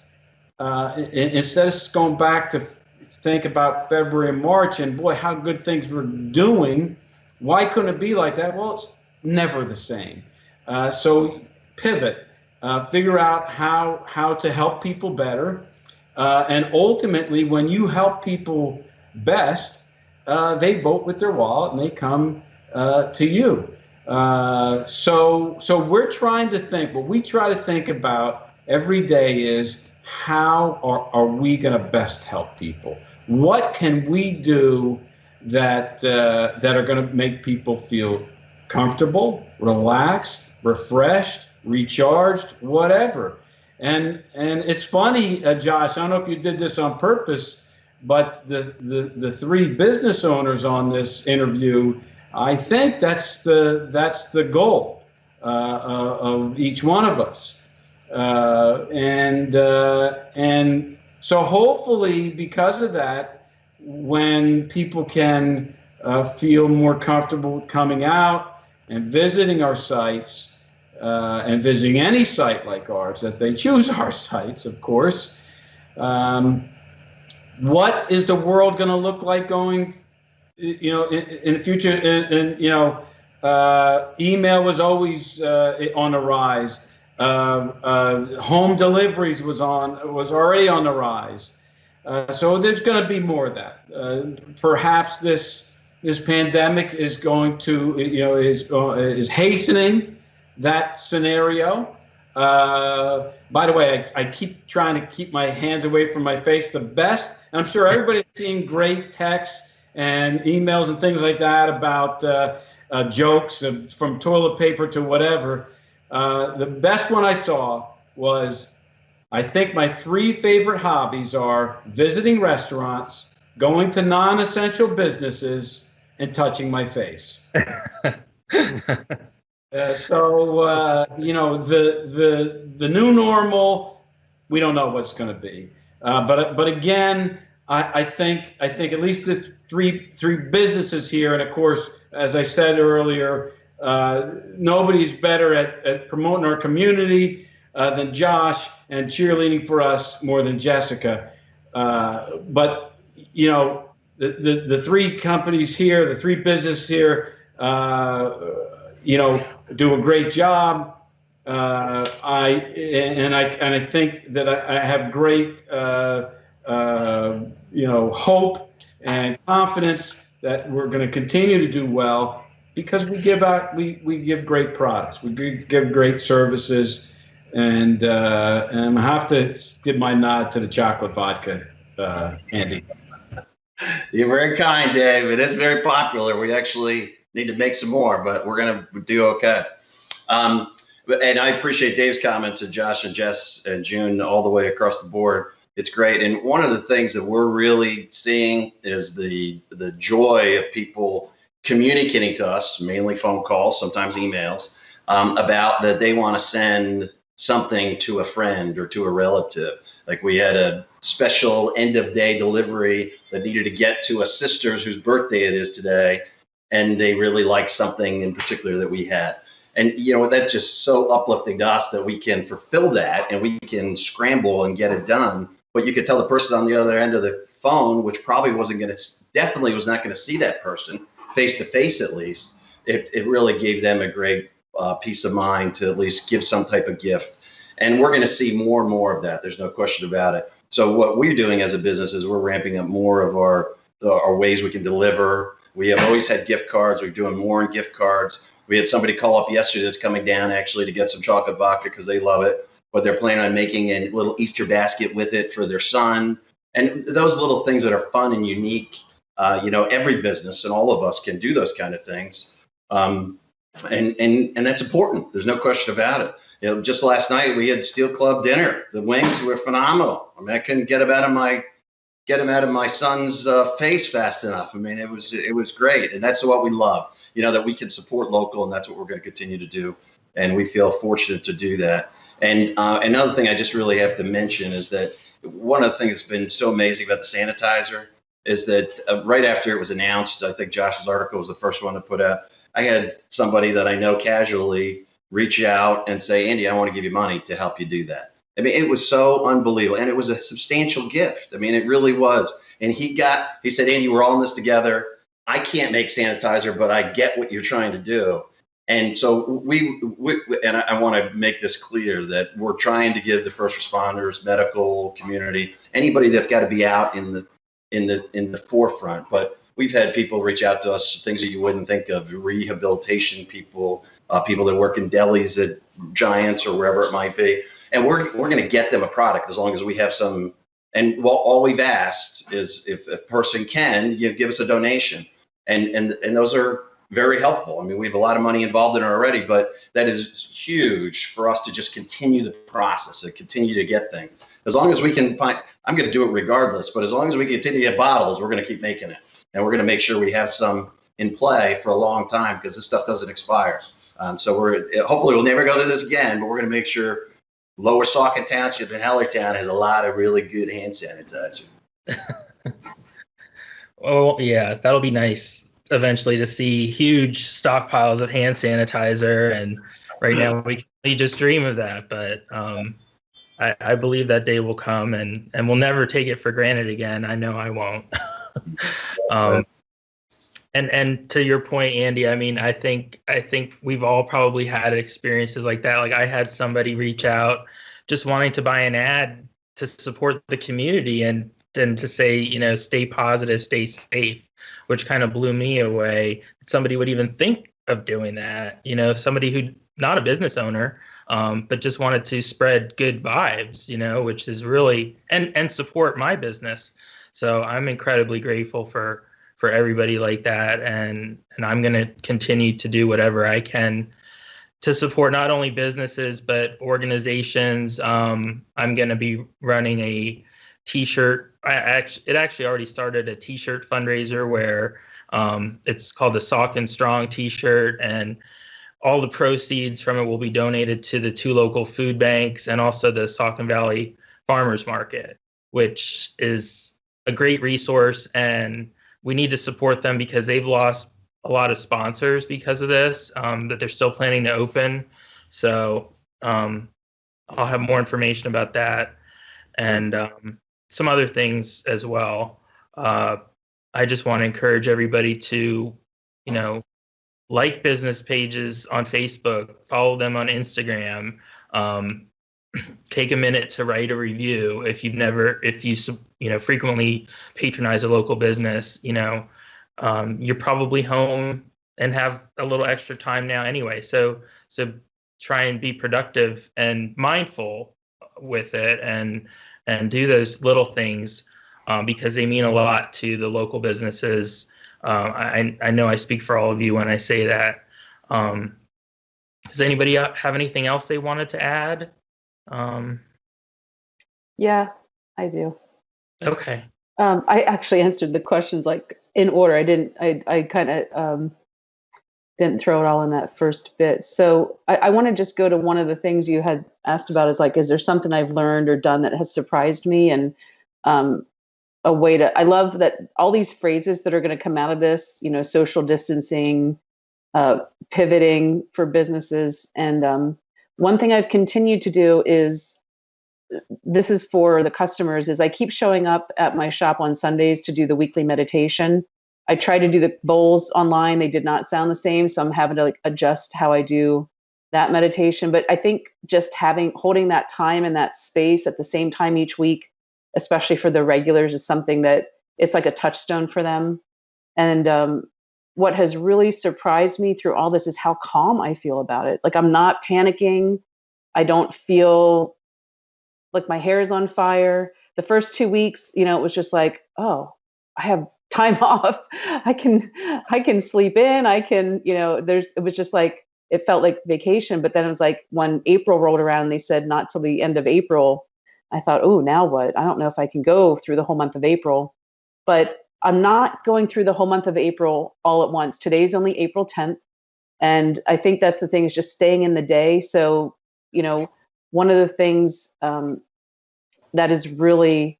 instead of going back to think about February and March and boy, how good things were doing, why couldn't it be like that? Well, it's never the same. So pivot, figure out how to help people better, and ultimately, when you help people best, they vote with their wallet and they come to you. So we're trying to think. What we try to think about every day is how are we going to best help people? What can we do that are going to make people feel comfortable, relaxed, refreshed, recharged, whatever? And it's funny, Josh. I don't know if you did this on purpose, but the three business owners on this interview, I think that's the goal of each one of us, and so hopefully because of that, when people can feel more comfortable with coming out and visiting our sites, and visiting any site like ours, that they choose our sites, of course. What is the world going to look like going, in the future? And email was always on the rise. Home deliveries was already on the rise. So there's going to be more of that. Perhaps this pandemic is going to, is hastening that scenario. By the way, I keep trying to keep my hands away from my face the best. And I'm sure everybody's seeing great texts and emails and things like that about jokes from toilet paper to whatever. The best one I saw was, I think my 3 favorite hobbies are visiting restaurants, going to non-essential businesses, and touching my face. The new normal, we don't know what's going to be. But again, I think at least the three businesses here, and of course, as I said earlier, nobody's better at promoting our community than Josh, and cheerleading for us more than Jessica. But the 3 companies here, the 3 businesses here, do a great job. I think that I have great hope and confidence that we're going to continue to do well, because we give great products, we give great services, and I have to give my nod to the chocolate vodka, Andy. You're very kind, Dave. It is very popular. We actually need to make some more, but we're going to do okay. And I appreciate Dave's comments, and Josh and Jess and June, all the way across the board. It's great. And one of the things that we're really seeing is the joy of people communicating to us, mainly phone calls, sometimes emails, about that they want to send something to a friend or to a relative. Like, we had a special end of day delivery that needed to get to a sister's whose birthday it is today, and they really liked something in particular that we had. And that's just so uplifting to us that we can fulfill that and we can scramble and get it done. But you could tell the person on the other end of the phone, which probably definitely was not going to see that person face to face, at least. It really gave them a great peace of mind to at least give some type of gift. And we're going to see more and more of that. There's no question about it. So what we're doing as a business is we're ramping up more of our ways we can deliver. We have always had gift cards. We're doing more in gift cards. We had somebody call up yesterday that's coming down actually to get some chocolate vodka because they love it, but they're planning on making a little Easter basket with it for their son. And those little things that are fun and unique, every business and all of us can do those kind of things. And that's important. There's no question about it. Just last night we had Steel Club dinner. The wings were phenomenal. I mean, I couldn't get them out of my son's face fast enough. I mean, it was great, and that's what we love. That we can support local, and that's what we're going to continue to do. And we feel fortunate to do that. And another thing I just really have to mention is that one of the things that's been so amazing about the sanitizer is that right after it was announced, I think Josh's article was the first one to put out. I had somebody that I know casually reach out and say, Andy, I want to give you money to help you do that. I mean, it was so unbelievable. And it was a substantial gift. I mean, it really was. And he said, Andy, we're all in this together. I can't make sanitizer, but I get what you're trying to do. And so and I want to make this clear that we're trying to give the first responders, medical community, anybody that's got to be out in the forefront. But we've had people reach out to us, things that you wouldn't think of, rehabilitation people, people that work in delis at Giants or wherever it might be. And we're going to get them a product as long as we have some. And all we've asked is if a person can give us a donation, and those are very helpful. I mean, we have a lot of money involved in it already, but that is huge for us to just continue the process and continue to get things. As long as we can find, I'm going to do it regardless, but as long as we continue to get bottles, we're going to keep making it, and we're going to make sure we have some in play for a long time because this stuff doesn't expire. So hopefully we'll never go through this again, but we're going to make sure Lower Saucon Township and Hellertown has a lot of really good hand sanitizer. Oh, yeah, that'll be nice eventually to see huge stockpiles of hand sanitizer, and right now we just dream of that. But I believe that day will come, and we'll never take it for granted again. I know I won't. And to your point, Andy, I mean, I think we've all probably had experiences like that. Like I had somebody reach out just wanting to buy an ad to support the community and then to say, stay positive, stay safe, which kind of blew me away. Somebody would even think of doing that, somebody who not a business owner, but just wanted to spread good vibes, which is really, and support my business. So I'm incredibly grateful for everybody like that. And I'm going to continue to do whatever I can to support not only businesses, but organizations. I'm going to be running a t-shirt. It actually already started a t-shirt fundraiser where it's called the Saucon Strong t-shirt, and all the proceeds from it will be donated to the 2 local food banks and also the Saucon Valley Farmers Market, which is a great resource, and we need to support them because they've lost a lot of sponsors because of this, that they're still planning to open. So I'll have more information about that and some other things as well. I just want to encourage everybody to, like business pages on Facebook, follow them on Instagram, take a minute to write a review. If you frequently patronize a local business, you're probably home and have a little extra time now anyway. So try and be productive and mindful with it, and do those little things because they mean a lot to the local businesses. I know I speak for all of you when I say that. Does anybody have anything else they wanted to add? Yeah, I do. Okay. I actually answered the questions like in order. I kind of didn't throw it all in that first bit. So I want to just go to one of the things you had asked about is like, is there something I've learned or done that has surprised me? And a way to, I love that all these phrases that are going to come out of this, social distancing, pivoting for businesses. And one thing I've continued to do is, this is for the customers, is I keep showing up at my shop on Sundays to do the weekly meditation. I tried to do the bowls online. They did not sound the same. So I'm having to adjust how I do that meditation. But I think just holding that time and that space at the same time each week, especially for the regulars, is something that it's like a touchstone for them. And what has really surprised me through all this is how calm I feel about it. Like I'm not panicking. I don't feel like my hair is on fire. The first 2 weeks, it was just like, oh, I have time off. I can sleep in. I can, it was just like, it felt like vacation. But then it was like when April rolled around and they said not till the end of April, I thought, oh, now what? I don't know if I can go through the whole month of April, but I'm not going through the whole month of April all at once. Today's only April 10th. And I think that's the thing, is just staying in the day. So, one of the things that is really,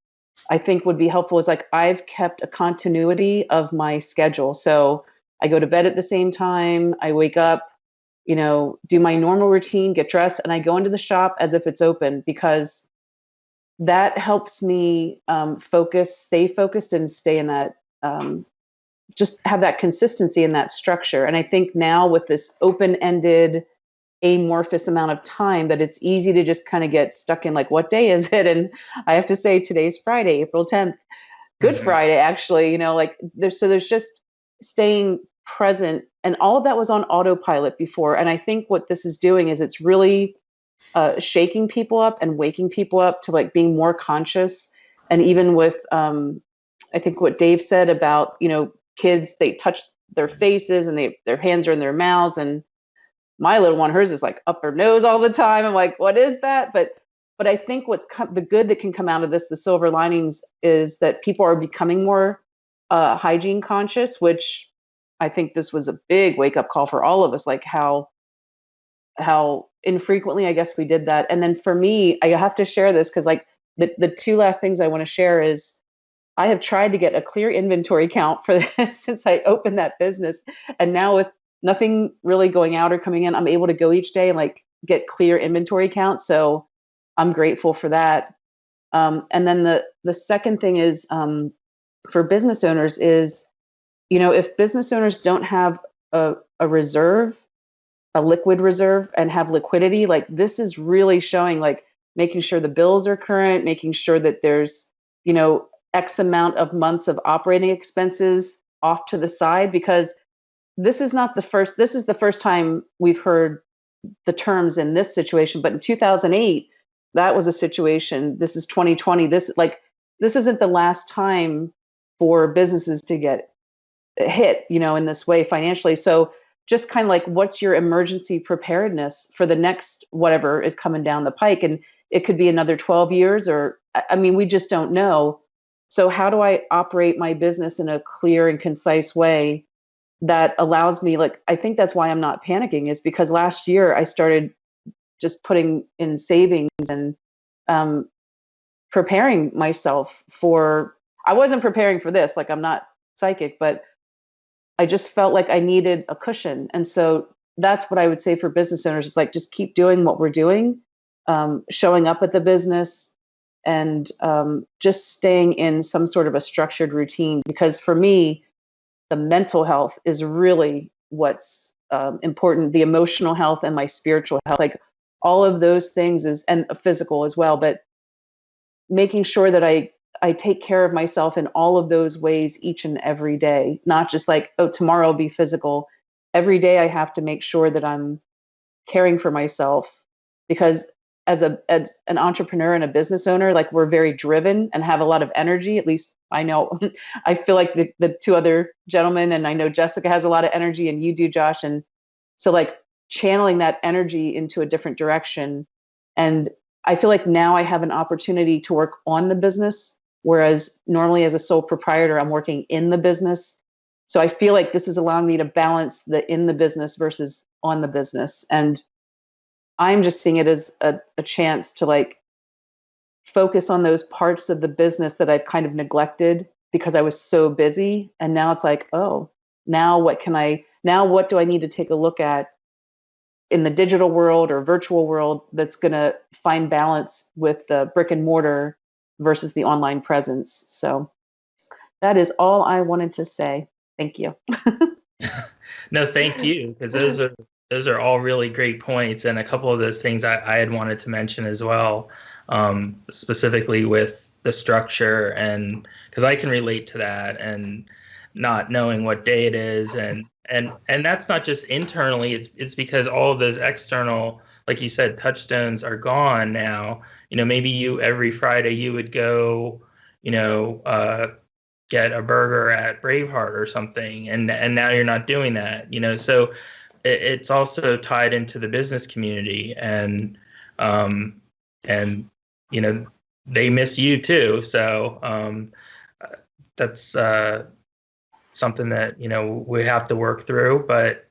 I think would be helpful is like I've kept a continuity of my schedule. So I go to bed at the same time. I wake up, do my normal routine, get dressed, and I go into the shop as if it's open, because that helps me stay focused and stay in that, just have that consistency and that structure. And I think now with this open-ended, amorphous amount of time, that it's easy to just kind of get stuck in like, what day is it? And I have to say today's Friday, April 10th, Good Friday, actually, there's just staying present, and all of that was on autopilot before. And I think what this is doing is it's really shaking people up and waking people up to like being more conscious. And even with, I think what Dave said about, kids, they touch their faces and their hands are in their mouths, and my little one, hers is like up her nose all the time. I'm like, what is that? But I think the good that can come out of this, the silver linings, is that people are becoming more hygiene conscious, which I think this was a big wake up call for all of us, like how infrequently, I guess, we did that. And then for me, I have to share this because like the 2 last things I want to share is I have tried to get a clear inventory count for this since I opened that business. And now with nothing really going out or coming in, I'm able to go each day and like get clear inventory count. So I'm grateful for that. And then the second thing is for business owners is, if business owners don't have a reserve, a liquid reserve, and have liquidity, like this is really showing, like making sure the bills are current, making sure that there's, X amount of months of operating expenses off to the side, because this is the first time we've heard the terms in this situation. But in 2008, that was a situation. This is 2020. This isn't the last time for businesses to get hit, in this way financially. So just kind of like, what's your emergency preparedness for the next whatever is coming down the pike? And it could be another 12 years, or, we just don't know. So how do I operate my business in a clear and concise way that allows me, like, I think that's why I'm not panicking, is because last year I started just putting in savings and preparing myself for, I wasn't preparing for this, like I'm not psychic, but I just felt like I needed a cushion. And so that's what I would say for business owners, is like, just keep doing what we're doing, showing up at the business, and just staying in some sort of a structured routine. Because for me, the mental health is really what's important, the emotional health and my spiritual health, like all of those things and physical as well. But making sure that I take care of myself in all of those ways each and every day, not just like, oh, tomorrow will be physical. Every day I have to make sure that I'm caring for myself, because as an entrepreneur and a business owner, like we're very driven and have a lot of energy. At least I know, I feel like the two other gentlemen, and I know Jessica has a lot of energy, and you do, Josh. And so like channeling that energy into a different direction. And I feel like now I have an opportunity to work on the business, whereas normally as a sole proprietor, I'm working in the business. So I feel like this is allowing me to balance the in the business versus on the business. And I'm just seeing it as a chance to like focus on those parts of the business that I've kind of neglected because I was so busy. And now it's like, oh, now what do I need to take a look at in the digital world or virtual world that's going to find balance with the brick and mortar versus the online presence. So that is all I wanted to say. Thank you. No, thank you, because those are all really great points, and a couple of those things I had wanted to mention as well, specifically with the structure, and because I can relate to that, and not knowing what day it is, and that's not just internally. It's because all of those external, like you said, touchstones are gone now. Maybe every Friday you would go, get a burger at Braveheart or something, and now you're not doing that. So it's also tied into the business community, and they miss you too. So that's something that we have to work through. But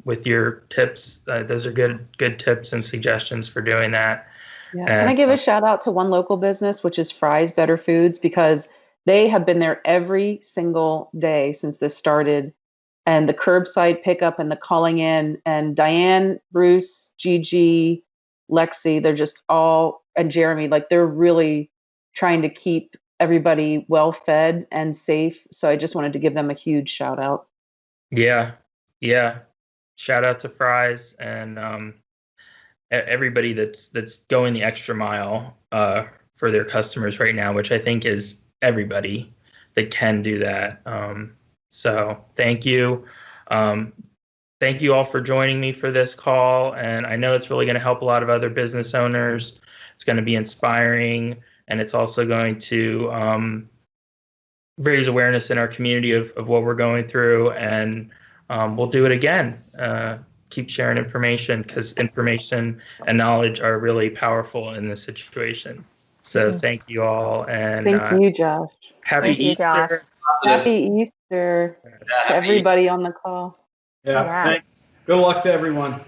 with your tips, those are good tips and suggestions for doing that. Yeah. Can I give a shout out to one local business, which is Fry's Better Foods, because they have been there every single day since this started. And the curbside pickup and the calling in, and Diane, Bruce, Gigi, Lexi, they're just all, and Jeremy, like they're really trying to keep everybody well fed and safe. So I just wanted to give them a huge shout out. Yeah. Shout out to Fry's and everybody that's going the extra mile for their customers right now, which I think is everybody that can do that. So thank you. Thank you all for joining me for this call. And I know it's really going to help a lot of other business owners. It's going to be inspiring, and it's also going to raise awareness in our community of what we're going through. And we'll do it again. Keep sharing information, because information and knowledge are really powerful in this situation. So thank you all. And thank you, Josh. Happy Easter. Josh. Happy Easter to everybody on the call. Yeah. Yes. Thanks. Good luck to everyone.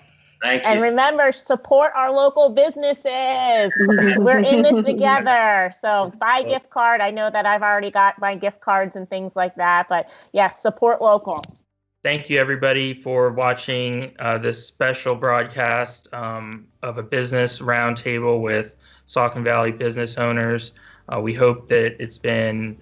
Thank And you. remember, support our local businesses. We're in this together. So buy gift card. I know that I've already got my gift cards and things like that. But yes, support local. Thank you, everybody, for watching this special broadcast of a business roundtable with Saucon Valley business owners. We hope that it's been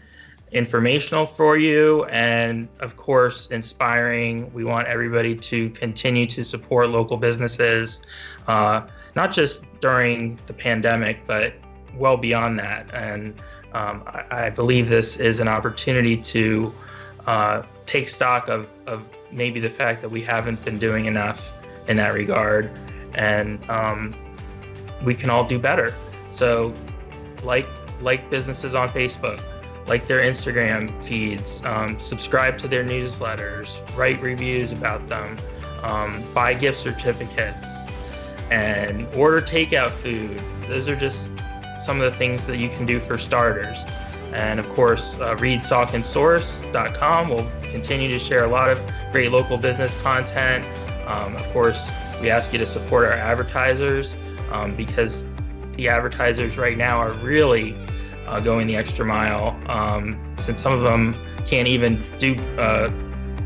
informational for you and, of course, inspiring. We want everybody to continue to support local businesses, not just during the pandemic, but well beyond that. And I believe this is an opportunity to take stock of maybe the fact that we haven't been doing enough in that regard, and we can all do better. So like businesses on Facebook, like their Instagram feeds, subscribe to their newsletters, write reviews about them, buy gift certificates, and order takeout food. Those are just some of the things that you can do for starters. And of course, read SauconSource.com. We'll continue to share a lot of great local business content. Of course, we ask you to support our advertisers because the advertisers right now are really going the extra mile, since some of them can't even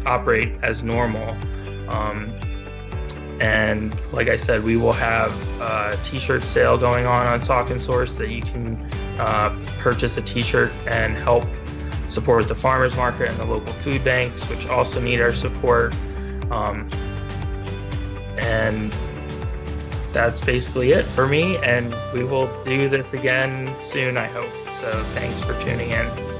operate as normal. And like I said, we will have a t-shirt sale going on Saucon Source that you can purchase a t-shirt and help support the farmers market and the local food banks, which also need our support. And that's basically it for me, and we will do this again soon, I hope. So thanks for tuning in.